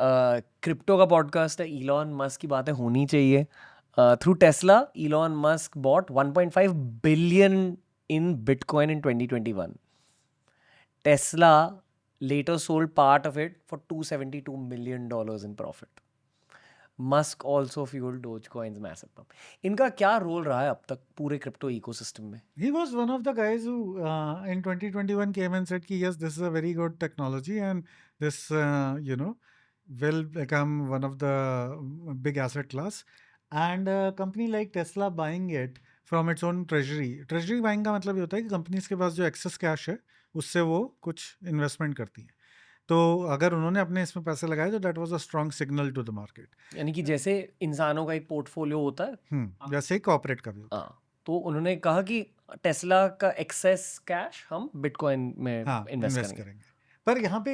Crypto का podcast है, Elon Musk की बातें होनी चाहिए. Through Tesla, Elon Musk bought 1.5 billion in Bitcoin in 2021. Tesla later sold part of it for $272 million in profit. Musk also fueled Dogecoin's massive pump. इनका क्या role रहा है अब तक पूरे क्रिप्टो इकोसिस्टम में? He was one of the guys who in 2021 came and said ki, yes, this is a very good technology and this will become one of the big asset class, and a company like Tesla buying it from its own treasury buying का मतलब ये होता है कि companies के पास जो access cash है उससे वो कुछ इन्वेस्टमेंट करती है. तो अगर उन्होंने अपने इसमें पैसे लगाए तो that was a strong signal to the market. यानी कि जैसे इंसानों का एक पोर्टफोलियो होता है, जैसे ही कॉर्पोरेट का भी होता है. हाँ, तो उन्होंने कहा कि टेस्ला का एक्सेस कैश हम बिटकॉइन में हाँ, इन्वेस्ट इन्वेस्ट करेंगे. करेंगे. पर यहाँ पे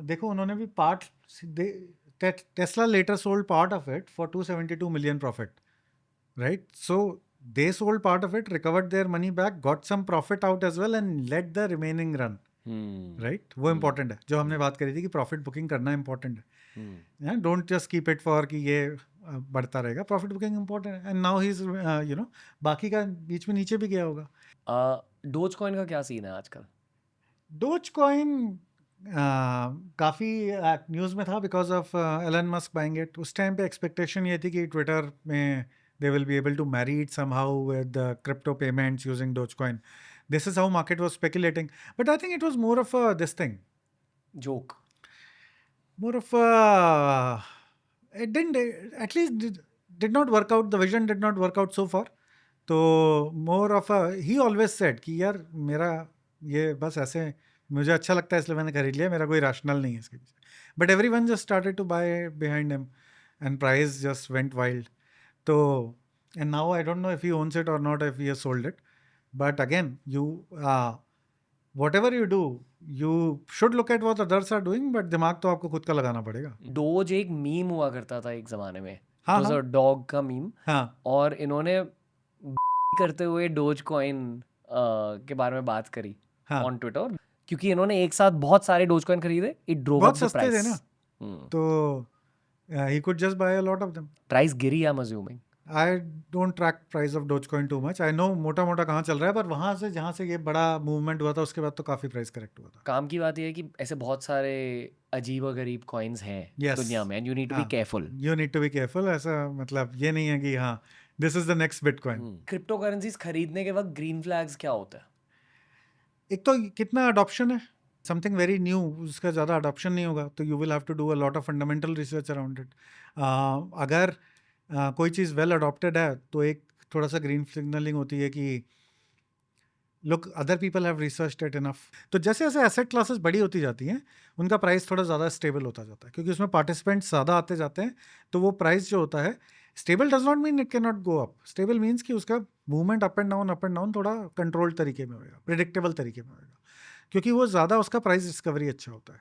देखो उन्होंने भी part, Tesla later sold part of it for 272 million profit, right? So they sold part of it, recovered their money back, got some profit out as well and let the remaining run, right? वो important है, जो हमने बात करी थी कि profit booking करना important है. Don't just keep it for कि ये बढ़ता रहेगा. प्रॉफिट बुकिंग इंपॉर्टेंट है. एंड नाउ ही इज बाकी का बीच में नीचे भी गया होगा. डोज कॉइन का क्या सीन है आजकल? डोज कॉइन काफ़ी न्यूज़ में था because of Elon Musk buying it. उस टाइम पे एक्सपेक्टेशन ये थी कि ट्विटर में they will be able to marry it somehow with crypto payments using Dogecoin. This is how market was speculating, but I think it was more of this thing, joke. more of it didn't, at least did not work out, the vision did not work out so far. तो more of a, he always said कि यार मेरा ये बस ऐसे मुझे अच्छा लगता है इसलिए मैंने खरीद लिया, मेरा कोई rational नहीं है इसके पीछे. But everyone just started to buy behind him and price just went wild. तो and now I don't know if he owns it or not, if he has sold it. But again, you whatever you do, you should look at what others are doing, but दिमाग तो आपको खुद का लगाना पड़ेगा. Dose एक meme हुआ करता था एक जमाने में. हाँ, इट वाज अ डॉग का मीम. हाँ, और इन्होंने करते हुए डोज कॉइन के बारे में बात करी हाँ. ऑन ट्विटर, क्योंकि इन्होंने एक साथ बहुत सारे डोज कॉइन खरीदे. इट ड्रोव बहुत अप द सस्ते थे ना, प्राइस. तो he could just buy a lot of them. Price Giri, I am assuming. I don't track price of Dogecoin too much. I know मोटा मोटा कहाँ चल रहा है, पर वहाँ से जहाँ से ये बड़ा मूवमेंट हुआ था उसके बाद तो काफ़ी प्राइस करेक्ट हुआ था. काम की बात यह है कि ऐसे बहुत सारे अजीब और गरीब कॉइन्स हैं Yes. दुनिया में, and you need to be हाँ, careful. you need to be careful. ऐसा मतलब ये नहीं है कि हाँ this is the next Bitcoin. Crypto currencies खरीदने के वक्त ग्रीन फ्लैग्स क्या होता है? एक तो कितना अडॉप्शन है, समथिंग वेरी न्यू, उसका ज़्यादा अडॉप्शन नहीं होगा, तो you will have to do a lot of fundamental research around it. अगर कोई चीज़ वेल अडॉप्टेड है तो एक थोड़ा सा ग्रीन सिग्नलिंग होती है कि look other people have researched it enough. तो जैसे जैसे एसेट क्लासेस बड़ी होती जाती हैं उनका प्राइस थोड़ा ज़्यादा स्टेबल होता जाता है, क्योंकि उसमें पार्टिसिपेंट्स ज़्यादा आते जाते हैं. तो वो प्राइस जो होता है, stable does not mean it can not go up. Stable means कि उसका मूवमेंट अप एंड डाउन थोड़ा कंट्रोल्ड तरीके में होगा, प्रिडिक्टेबल तरीके में होगा, क्योंकि वो ज़्यादा उसका प्राइस डिस्कवरी अच्छा होता है.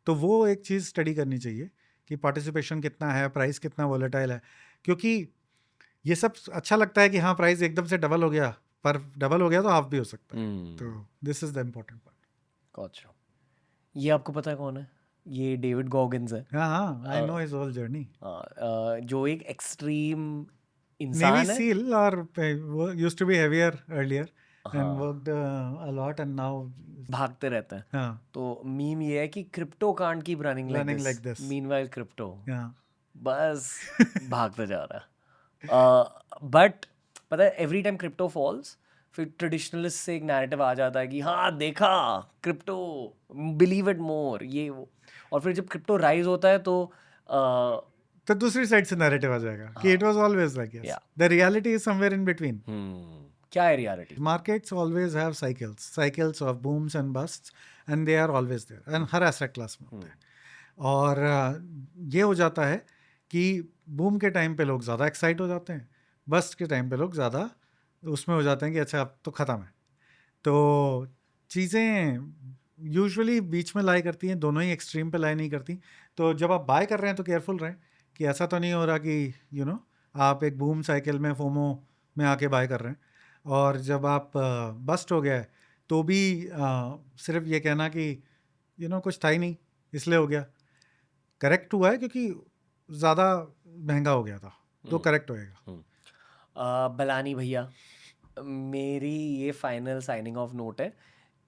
तो वो एक चीज़ स्टडी करनी चाहिए कि पार्टिसिपेशन कितना है, प्राइस कितना वॉलेटाइल है. क्योंकि ये सब अच्छा लगता है कि हाँ प्राइस एकदम से डबल हो गया, पर डबल हो गया तो हाफ भी हो सकता है. तो this is the important part. गॉटचा. ये आपको पता है कौन है? ये डेविड गॉगिन्स है. हाँ हाँ, I know his whole journey. जो एक एक्सट्रीम नेवी इंसान है. सील और वो used to be heavier earlier and हाँ, worked a lot and now भागते रहते हैं. हाँ, तो मीम ये है कि crypto can't keep running like running like this, this. Meanwhile crypto हाँ, बस भागता जा रहा है. बट पता है, एवरी टाइम क्रिप्टो फॉल्स, फिर ट्रेडिशनलिस्ट से एक नैरेटिव आ जाता है कि हाँ देखा क्रिप्टो, बिलीव इट मोर, ये वो. और फिर जब क्रिप्टो राइज होता है तो तो दूसरी साइड से नैरेटिव आ जाएगा कि it was always like this. Yeah. The reality is somewhere in between. क्या है reality? Markets always have cycles of booms and busts, and they are always there, and her asset class में होते हैं. और ये हो जाता है कि बूम के टाइम पे लोग ज़्यादा एक्साइट हो जाते हैं, बस्ट के टाइम पे लोग ज़्यादा उसमें हो जाते हैं कि अच्छा अब तो ख़त्म है. तो चीज़ें यूजुअली बीच में लाई करती हैं, दोनों ही एक्सट्रीम पे लाई नहीं करती. तो जब आप बाय कर रहे हैं तो केयरफुल रहें कि ऐसा तो नहीं हो रहा कि आप एक बूम साइकिल में फोमो में आके बाय कर रहे हैं, और जब आप बस्ट हो गया है तो भी सिर्फ ये कहना कि कुछ था ही नहीं इसलिए हो गया, करेक्ट हुआ है क्योंकि ज़्यादा महंगा हो गया था, तो करेक्ट होएगा। बलानी भैया, मेरी ये फाइनल साइनिंग ऑफ नोट है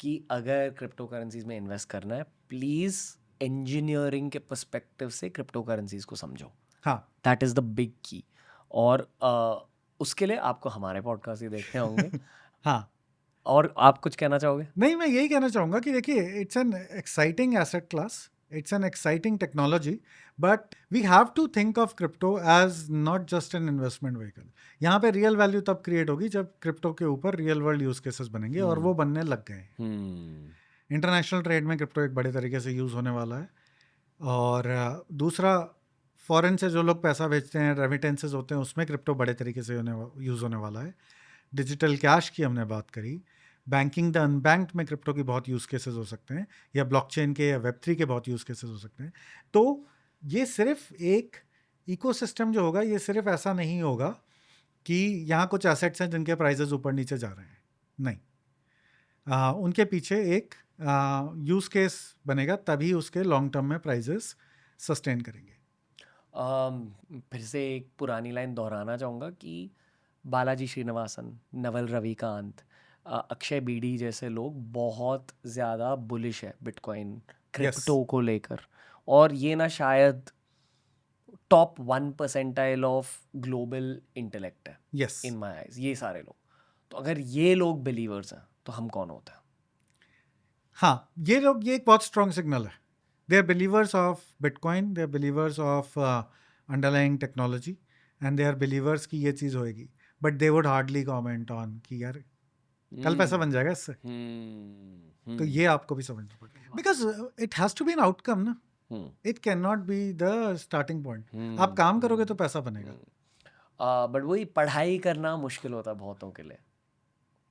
कि अगर क्रिप्टो करेंसीज में इन्वेस्ट करना है, प्लीज़ इंजीनियरिंग के पर्सपेक्टिव से क्रिप्टो करेंसीज को समझो. हाँ दैट इज़ द बिग की. और उसके लिए आपको हमारे पॉडकास्ट ही देखने होंगे. हाँ और आप कुछ कहना चाहोगे? नहीं, मैं यही कहना चाहूँगा कि देखिए, it's an exciting asset class, it's an exciting technology, but we have to think of crypto as not just an investment vehicle. यहाँ पे रियल वैल्यू तब क्रिएट होगी जब क्रिप्टो के ऊपर रियल वर्ल्ड यूज केसेस बनेंगे, और वो बनने लग गए हैं. इंटरनेशनल ट्रेड में क्रिप्टो एक बड़े तरीके से यूज़ होने वाला है. और दूसरा, फॉरेन से जो लोग पैसा भेजते हैं, रेमिटेंसेज होते हैं, उसमें क्रिप्टो बड़े तरीके से यूज़ होने वाला है. डिजिटल कैश की हमने बात करी. बैंकिंग द अनबैंक्ड में क्रिप्टो की बहुत यूज़ केसेस हो सकते हैं, या ब्लॉकचेन के या वेब3 के बहुत यूज़ केसेस हो सकते हैं. तो ये सिर्फ एक इकोसिस्टम जो होगा, ये सिर्फ ऐसा नहीं होगा कि यहाँ कुछ एसेट्स हैं जिनके प्राइजेस ऊपर नीचे जा रहे हैं. नहीं, उनके पीछे एक यूज़ केस बनेगा, तभी उसके लॉन्ग टर्म में प्राइजेस सस्टेन करेंगे. फिर से एक पुरानी लाइन दोहराना चाहूँगा कि बालाजी श्रीनिवासन, नवल रविकांत, अक्षय बीडी जैसे लोग बहुत ज़्यादा बुलिश है बिटकॉइन क्रिप्टो को लेकर. और ये ना शायद टॉप 1% ऑफ ग्लोबल इंटेलेक्ट है यस, इन माय आइज, ये सारे लोग. तो अगर ये लोग बिलीवर्स हैं तो हम कौन होते हैं? हाँ, ये लोग, ये एक बहुत स्ट्रॉन्ग सिग्नल है. They are believers of bitcoin, they are believers of underlying technology, and they are believers कि ये चीज़ होएगी. But they would hardly comment on कि यार कल पैसा बन जाएगा इससे. तो ये आपको भी समझना पड़ेगा, because it has to be an outcome ना. It can not be the starting point. आप काम करोगे तो पैसा बनेगा. बट वही पढ़ाई करना मुश्किल होता है बहुतों के लिए.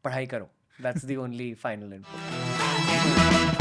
पढ़ाई करो, that's the only final input.